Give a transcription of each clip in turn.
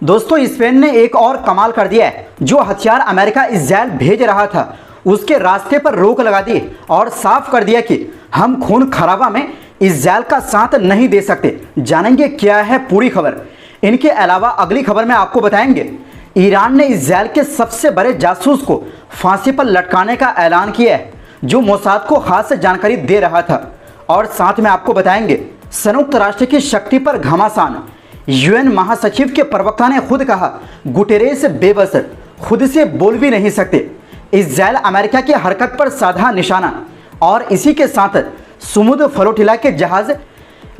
दोस्तों स्पेन ने एक और कमाल कर दिया है। जो हथियार अमेरिका इजराइल भेज रहा था उसके रास्ते पर रोक लगा दी और साफ कर दिया कि हम खून खराबा में इजराइल का साथ नहीं दे सकते। जानेंगे क्या है पूरी खबर। इनके अलावा अगली खबर में आपको बताएंगे ईरान ने इजराइल के सबसे बड़े जासूस को फांसी पर लटकाने का ऐलान किया है जो मोसाद को खास जानकारी दे रहा था। और साथ में आपको बताएंगे संयुक्त राष्ट्र की शक्ति पर घमासान। यूएन महासचिव के प्रवक्ता ने खुद कहा गुटेरेस बेबस, खुद से बोल भी नहीं सकते। इजराइल अमेरिका की हरकत पर साधा निशाना। और इसी के साथ समुद्र फ्लोटिला के जहाज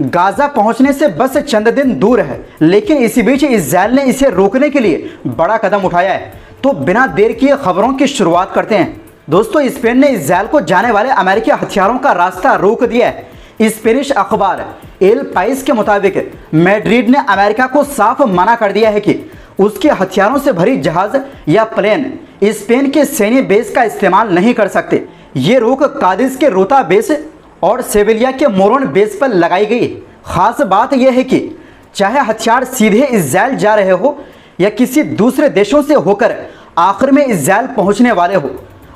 गाजा पहुंचने से बस चंद दिन दूर है, लेकिन इसी बीच इजराइल ने इसे रोकने के लिए बड़ा कदम उठाया है। तो बिना देर किए खबरों की शुरुआत करते हैं। दोस्तों स्पेन ने इजराइल को जाने वाले अमेरिकी हथियारों का रास्ता रोक दिया है। स्पेनिश अखबार एल पाइस के मुताबिक मैड्रिड ने अमेरिका को साफ मना कर दिया है कि उसके हथियारों से भरी जहाज या प्लेन स्पेन के सैन्य बेस का इस्तेमाल नहीं कर सकते। ये रोक कादिस के रोता बेस और सेविलिया के मोरोन बेस पर लगाई गई। खास बात यह है कि चाहे हथियार सीधे इजराइल जा रहे हो या किसी दूसरे देशों से होकर आखिर में इजराइल पहुंचने वाले हो,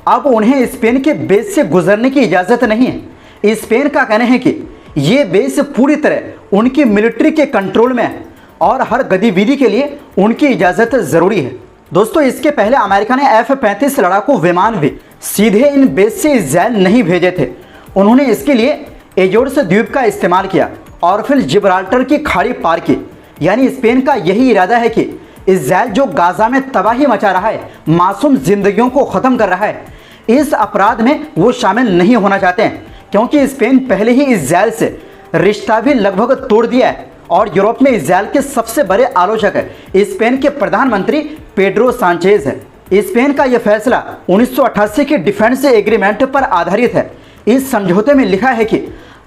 अब उन्हें स्पेन के बेस से गुजरने की इजाज़त नहीं है। स्पेन का कहना है कि ये बेस पूरी तरह उनकी मिलिट्री के कंट्रोल में है और हर गतिविधि के लिए उनकी इजाज़त ज़रूरी है। दोस्तों इसके पहले अमेरिका ने F-35 लड़ाकू विमान भी सीधे इन बेस से इजराइल नहीं भेजे थे। उन्होंने इसके लिए एजोर्स द्वीप का इस्तेमाल किया और फिर जिब्राल्टर की खाड़ी पार की। यानी स्पेन का यही इरादा है कि इजराइल जो गाजा में तबाही मचा रहा है, मासूम जिंदगियों को ख़त्म कर रहा है, इस अपराध में वो शामिल नहीं होना चाहते हैं, क्योंकि स्पेन पहले ही इजराइल से रिश्ता भी लगभग तोड़ दिया है। और यूरोप में इजराइल के सबसे बड़े आलोचक स्पेन के प्रधानमंत्री पेड्रो सांचेज है। स्पेन का यह फैसला 1988 के डिफेंस एग्रीमेंट पर आधारित है। इस समझौते में लिखा है कि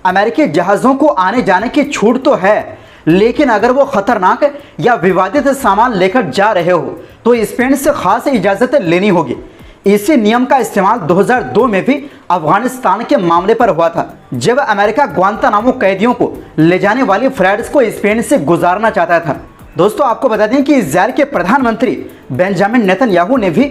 अमेरिकी जहाज़ों को आने जाने की छूट तो है, लेकिन अगर वो खतरनाक या विवादित सामान लेकर जा रहे हो तो स्पेन से खास इजाज़त लेनी होगी। इसी नियम का इस्तेमाल 2002 में भी अफगानिस्तान के मामले पर हुआ था, जब अमेरिका ग्वांतानामो कैदियों को ले जाने वाली फ्लाइट्स को स्पेन से गुजारना चाहता था। दोस्तों आपको बता दें कि इजराइल के प्रधानमंत्री बेंजामिन नेतन्याहू ने भी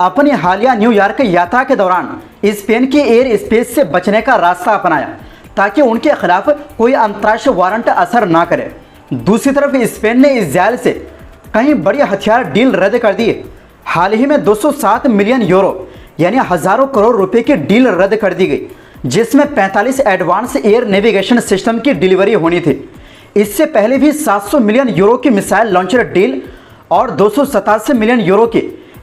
अपनी हालिया न्यूयॉर्क यात्रा के दौरान स्पेन के एयर स्पेस से बचने का रास्ता अपनाया ताकि उनके खिलाफ कोई अंतर्राष्ट्रीय वारंट असर ना करे। दूसरी तरफ स्पेन ने इजराइल से कई बड़ी हथियार डील रद्द कर दी। हाल ही में 207 मिलियन यूरो यानी हज़ारों करोड़ रुपए की डील रद्द कर दी गई, जिसमें 45 एडवांस एयर नेविगेशन सिस्टम की डिलीवरी होनी थी। इससे पहले भी 700 मिलियन यूरो की मिसाइल लॉन्चर डील और 287 मिलियन यूरो की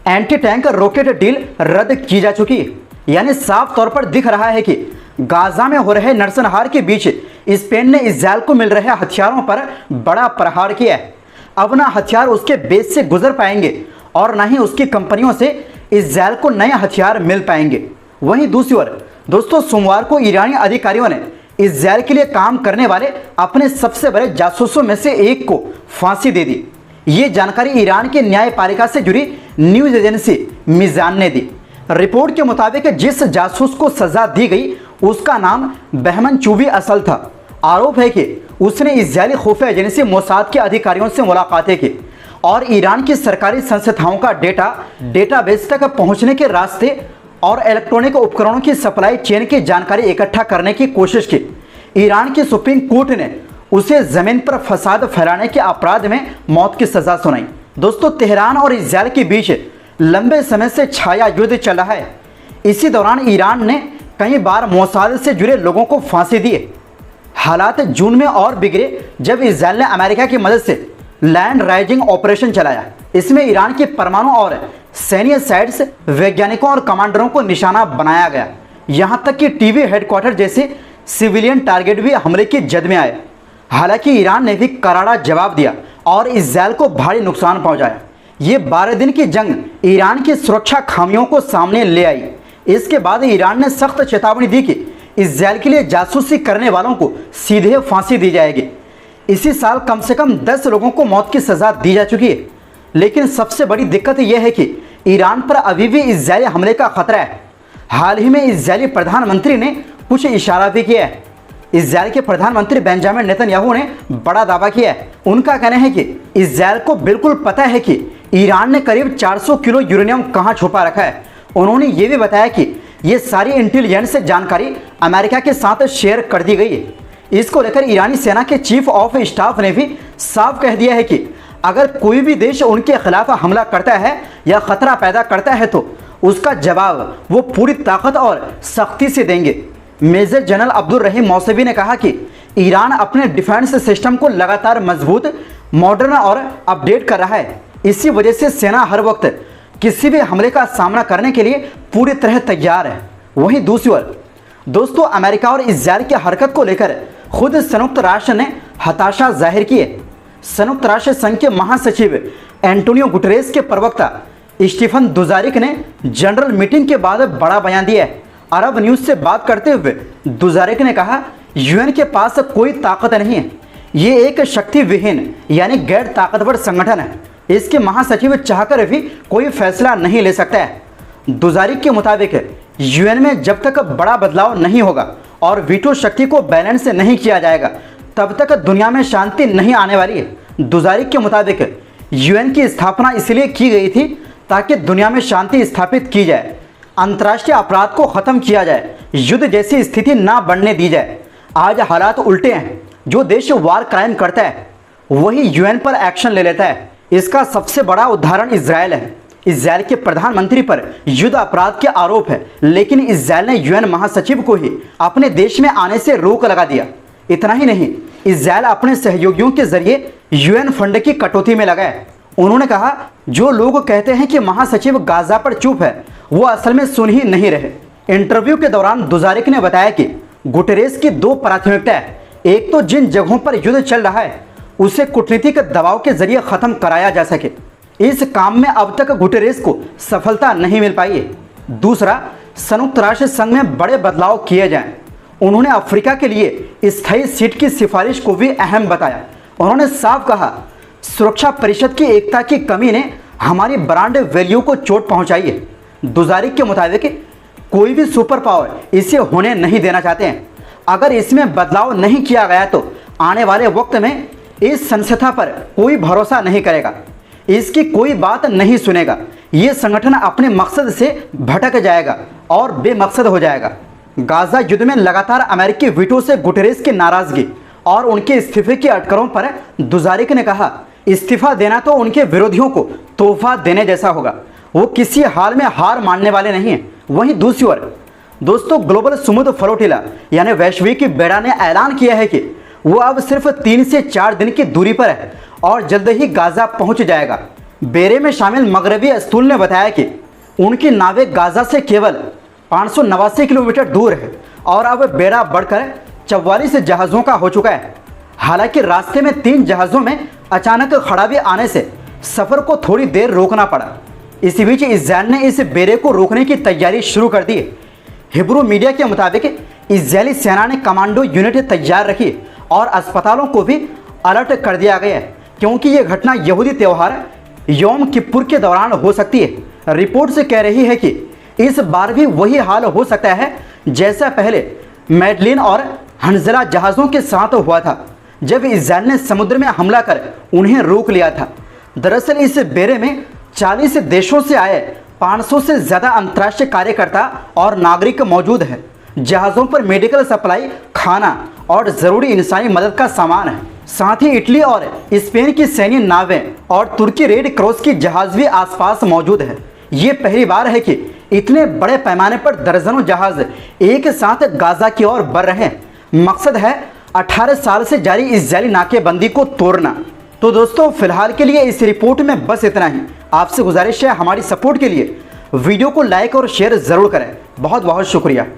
एंटी टैंक रॉकेट डील रद्द की जा चुकी है। यानी साफ तौर पर दिख रहा है कि गाजा में हो रहे नरसंहार के बीच स्पेन ने इजराइल को मिल रहे हथियारों पर बड़ा प्रहार किया है। अब ना हथियार उसके बेस से गुजर पाएंगे और ना ही उसकी कंपनियों से इजराइल को नए हथियार मिल पाएंगे। वहीं दूसरी ओर दोस्तों सोमवार को ईरानी अधिकारियों ने इजराइल के लिए काम करने वाले अपने सबसे बड़े जासूसों में से एक को फांसी दे दी। ये जानकारी ईरान की न्यायपालिका से जुड़ी न्यूज एजेंसी मिजान ने दी। रिपोर्ट के मुताबिक जिस जासूस को सजा दी गई उसका नाम बहमन चूबी असल था। आरोप है कि उसने इजरायली खुफिया एजेंसी मोसाद के अधिकारियों से मुलाकातें की और ईरान की सरकारी संस्थाओं का डेटाबेस तक पहुंचने के रास्ते और इलेक्ट्रॉनिक उपकरणों की सप्लाई चेन की जानकारी इकट्ठा करने की कोशिश की। ईरान की सुप्रीम कोर्ट ने उसे जमीन पर फसाद फैलाने के अपराध में मौत की सजा सुनाई। दोस्तों तेहरान और इजराइल के बीच लंबे समय से छाया युद्ध चल रहा है। इसी दौरान ईरान ने कई बार मोसाद से जुड़े लोगों को फांसी दी। हालात जून में और बिगड़े जब इजराइल ने अमेरिका की मदद से लैंड राइजिंग ऑपरेशन चलाया। इसमें ईरान के परमाणु और सैन्य साइट्स, वैज्ञानिकों और कमांडरों को निशाना बनाया गया। यहाँ तक कि टीवी हेडक्वार्टर जैसे सिविलियन टारगेट भी हमले की जद में आए। हालांकि ईरान ने भी करारा जवाब दिया और इजराइल को भारी नुकसान पहुंचाया। ये 12 दिन की जंग ईरान की सुरक्षा खामियों को सामने ले आई। इसके बाद ईरान ने सख्त चेतावनी दी कि इजराइल के लिए जासूसी करने वालों को सीधे फांसी दी जाएगी। इसी साल कम से कम 10 लोगों को मौत की सज़ा दी जा चुकी है। लेकिन सबसे बड़ी दिक्कत यह है कि ईरान पर अभी भी इजरायली हमले का खतरा है। हाल ही में इजरायली प्रधानमंत्री ने कुछ इशारा भी किया है। इजरायल के प्रधानमंत्री बेंजामिन नेतन्याहू ने बड़ा दावा किया है। उनका कहना है कि इजरायल को बिल्कुल पता है कि ईरान ने करीब 400 किलो यूरेनियम कहां छुपा रखा है। उन्होंने ये भी बताया कि ये सारी इंटेलिजेंस जानकारी अमेरिका के साथ शेयर कर दी गई है। इसको लेकर ईरानी सेना के चीफ ऑफ स्टाफ ने भी साफ कह दिया है कि अगर कोई भी देश उनके खिलाफ हमला करता है या खतरा पैदा करता है तो उसका जवाब वो पूरी ताकत और सख्ती से देंगे। मेजर जनरल अब्दुल रहीम मौसवी ने कहा कि ईरान अपने डिफेंस सिस्टम को लगातार मजबूत, मॉडर्न और अपडेट कर रहा है। इसी वजह से सेना हर वक्त किसी भी हमले का सामना करने के लिए पूरी तरह तैयार है। वहीं दूसरी ओर दोस्तों, अमेरिका और इजरायल की हरकत को लेकर खुद संयुक्त राष्ट्र ने हताशा जाहिर की है। संयुक्त राष्ट्र संघ के महासचिव एंटोनियो गुटेरेस के प्रवक्ता स्टीफन दुजारिक ने जनरल मीटिंग के बाद बड़ा बयान दिया है। अरब न्यूज़ से बात करते हुए दुजारिक ने कहा, यूएन के पास कोई ताकत नहीं है, ये एक शक्ति विहीन यानी गैर ताकतवर संगठन है। इसके महासचिव चाहकर भी कोई फैसला नहीं ले सकता है। दुजारिक के मुताबिक यूएन में जब तक बड़ा बदलाव नहीं होगा और वीटो शक्ति को बैलेंस नहीं किया जाएगा तब तक दुनिया में शांति नहीं आने वाली है। दुजारिक के मुताबिक यूएन की स्थापना इसलिए की गई थी ताकि दुनिया में शांति स्थापित की जाए, अंतर्राष्ट्रीय अपराध को खत्म किया जाए, युद्ध जैसी स्थिति ना बढ़ने दी जाए। आज हालात उल्टे हैं। जो देश वार क्राइम करता है वही यूएन पर एक्शन ले लेता है। इसका सबसे बड़ा उदाहरण इजरायल है। इजरायल के प्रधानमंत्री पर युद्ध अपराध के आरोप है, लेकिन इजरायल ने यूएन महासचिव को ही अपने देश में आने से रोक लगा दिया। इतना ही नहीं, इजरायल अपने सहयोगियों के जरिए यूएन फंड की कटौती में लगा है। उन्होंने कहा, जो लोग कहते हैं कि महासचिव गाजा पर चुप है वो असल में सुन ही नहीं रहे। इंटरव्यू के दौरान दुजारिक ने बताया कि गुटेरेस की दो प्राथमिकता है। एक तो जिन जगहों पर युद्ध चल रहा है उसे कूटनीतिक दबाव के जरिए खत्म कराया जा सके। इस काम में अब तक गुटेरेस को सफलता नहीं मिल पाई है। दूसरा, संयुक्त राष्ट्र संघ में बड़े बदलाव किए जाएं। उन्होंने अफ्रीका के लिए स्थायी सीट की सिफारिश को भी अहम बताया। उन्होंने साफ कहा, सुरक्षा परिषद की एकता की कमी ने हमारी ब्रांड वैल्यू को चोट पहुंचाई है। दुजारिक के मुताबिक कोई भी सुपर पावर इसे होने नहीं देना चाहते हैं। अगर इसमें बदलाव नहीं किया गया तो आने वाले वक्त में इस संस्था पर कोई भरोसा नहीं करेगा, इसकी कोई बात नहीं सुनेगा। ये संगठन अपने मकसद से भटक जाएगा और बेमकसद हो जाएगा। गाजा युद्ध में लगातार अमेरिकी वीटो से गुटेरेस की नाराजगी और उनके इस्तीफे की अटकलों पर दुजारिक ने कहा, इस्तीफा देना तो उनके विरोधियों को तोहफा देने जैसा होगा। वो किसी हाल में हार मानने वाले नहीं हैं। वहीं दूसरी ओर दोस्तों, ग्लोबल समुद्र फ्लोटिला यानी वैश्विक बेड़ा ने ऐलान किया है कि वो अब सिर्फ 3 से 4 दिन की दूरी पर है और जल्द ही गाजा पहुंच जाएगा। बेड़े में शामिल मगरबी अस्तूल ने बताया कि उनकी नावें गाजा से केवल 589 किलोमीटर दूर है और अब बेड़ा बढ़कर 44 जहाज़ों का हो चुका है। हालांकि रास्ते में 3 जहाज़ों में अचानक खराबी आने से सफ़र को थोड़ी देर रोकना पड़ा। इसी बीच इजरायल ने इस बेड़े को रोकने की तैयारी शुरू कर दी है। हिब्रू मीडिया के मुताबिक इजरायली सेना ने कमांडो यूनिट तैयार रखी और अस्पतालों को भी अलर्ट कर दिया गया है, क्योंकि ये घटना यहूदी त्यौहार यौम किप्पुर के दौरान हो सकती है। रिपोर्ट से कह रही है कि इस बार भी वही हाल हो सकता है जैसा पहले मैडलिन और हंजला जहाज़ों के साथ हुआ था, जब इजरायल ने समुद्र में हमला कर उन्हें रोक लिया था। दरअसल इस बेड़े में 40 देशों से आए 500 से ज़्यादा अंतर्राष्ट्रीय कार्यकर्ता और नागरिक मौजूद हैं। जहाज़ों पर मेडिकल सप्लाई, खाना और ज़रूरी इंसानी मदद का सामान है। साथ ही इटली और स्पेन की सैन्य नावें और तुर्की रेड क्रॉस की जहाज़ भी आसपास मौजूद है। ये पहली बार है कि इतने बड़े पैमाने पर दर्जनों जहाज़ एक साथ गाजा की ओर बढ़ रहे हैं। मकसद है 18 साल से जारी इजरायली नाकेबंदी को तोड़ना। तो दोस्तों, फिलहाल के लिए इस रिपोर्ट में बस इतना ही। आपसे गुजारिश है, हमारी सपोर्ट के लिए वीडियो को लाइक और शेयर ज़रूर करें। बहुत बहुत शुक्रिया।